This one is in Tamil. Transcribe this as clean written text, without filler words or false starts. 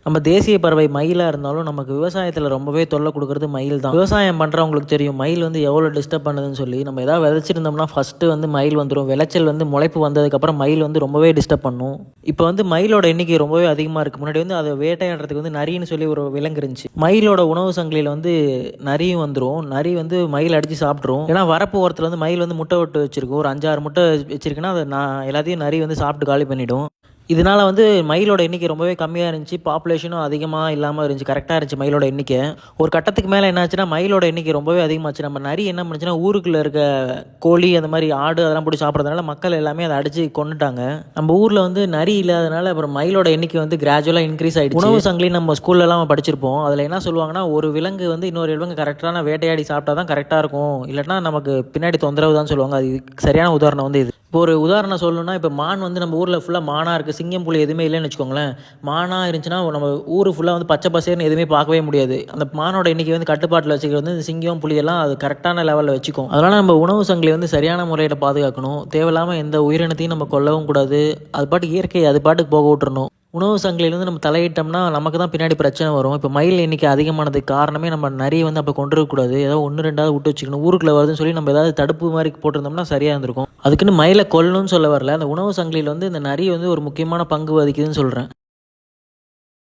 நம்ம தேசிய பறவை மயிலாக இருந்தாலும் நமக்கு விவசாயத்தில் ரொம்பவே தொல்லை கொடுக்குறது மயில் தான். விவசாயம் பண்ணுறவங்களுக்கு தெரியும் மயில் வந்து எவ்வளோ டிஸ்டர்ப் பண்ணுதுன்னு சொல்லி. நம்ம எதாவது விதைச்சிருந்தோம்னா ஃபஸ்ட்டு வந்து மயில் வந்துடும். விளைச்சல் வந்து முளைப்பு வந்ததுக்கப்புறம் மயில் வந்து ரொம்பவே டிஸ்டர்ப் பண்ணும். இப்போ வந்து மயிலோட எண்ணிக்கை ரொம்பவே அதிகமாக இருக்குது. முன்னாடி வந்து அதை வேட்டையாடுறதுக்கு வந்து நரின்னு சொல்லி ஒரு விலங்கு இருந்துச்சு. மயிலோட உணவு சங்கிலியில் வந்து நரியும் வந்துடும். நரி வந்து மயில் அடித்து சாப்பிட்ரும். ஏன்னா வரப்பு ஓரத்தில் வந்து மயில் வந்து முட்டை விட்டு வச்சிருக்கும். ஒரு 5-6 முட்டை வச்சிருக்குன்னா அதை எல்லாத்தையும் நரி வந்து சாப்பிட்டு காலி பண்ணிவிடும். இதனால வந்து மயிலோட எண்ணிக்கை ரொம்பவே கம்மியாக இருந்துச்சு. பாப்புலேஷனும் அதிகமாக இல்லாமல் இருந்துச்சு. கரெக்டாக இருந்துச்சு மயிலோட எண்ணிக்கை. ஒரு கட்டத்துக்கு மேலே என்னாச்சுன்னா மயிலோட எண்ணிக்கை ரொம்பவே அதிகமாச்சு. நம்ம நரி என்ன பண்ணுச்சுன்னா ஊருக்குள்ளே இருக்க கோழி அந்த மாதிரி ஆடு அதெல்லாம் போட்டு சாப்பிட்றதுனால மக்கள் எல்லாமே அதை அடித்து கொண்டுட்டாங்க. நம்ம ஊரில் வந்து நரி இல்லாதனால அப்புறம் மயிலோட எண்ணிக்கை வந்து கிராஜுவலாக இன்க்ரீஸ் ஆகிடுச்சு. உணவு சங்கிலி நம்ம ஸ்கூல்லலாம் படிச்சிருப்போம். அதில் என்ன சொல்லுவாங்கன்னா ஒரு விலங்கு வந்து இன்னொரு விலங்கு கரெக்டான வேட்டையாடி சாப்பிட்டா தான் கரெக்டாக இருக்கும், இல்லைன்னா நமக்கு பின்னாடி தொந்தரவு தான் சொல்லுவாங்க. அது சரியான உதாரணம் வந்து இது. இப்போ ஒரு உதாரணம் சொல்லணும்னா இப்போ மான் வந்து நம்ம ஊரில் ஃபுல்லாக மானாக இருக்குது, சிங்கம் புலி எதுவுமே இல்லைன்னு வச்சுக்கோங்களேன். மானாக இருந்துச்சுன்னா நம்ம ஊர் ஃபுல்லாக வந்து பச்சை பசேர்னு எதுவுமே பார்க்கவே முடியாது. அந்த மானோட எண்ணிக்கை வந்து கட்டுப்பாட்டில் வச்சுக்கிறது வந்து இந்த சிங்கம் புலியெல்லாம் அது கரெக்டான லெவலில் வச்சுக்கும். அதனால் நம்ம உணவு சங்கிலி வந்து சரியான முறையில் பாதுகாக்கணும். தேவையில்லாமல் எந்த உயிரினத்தையும் நம்ம கொல்லவும் கூடாது. அது பாட்டுக்கு இயற்கை அது பாட்டுக்கு போக விட்டுறணும். உணவு சங்கிலியிலேருந்து நம்ம தலையிட்டோம்னா நமக்கு தான் பின்னாடி பிரச்சனை வரும். இப்போ மயில் எண்ணிக்கை அதிகமானதுக்கு காரணமே நம்ம நிறைய வந்து அப்போ கொண்டு இருக்கக்கூடாது. ஏதாவது 1-2 விட்டு வச்சுக்கணும். ஊருக்குள்ளே வருதுன்னு சொல்லி நம்ம ஏதாவது தடுப்பு மாதிரி போட்டிருந்தோம்னா சரியாக இருந்திருக்கும். அதுக்குன்னு மயிலை கொல்லணும்னு சொல்ல வரல. அந்த உணவு சங்கிலியில் வந்து இந்த நரி வந்து ஒரு முக்கியமான பங்கு வகிக்குதுன்னு சொல்கிறேன்.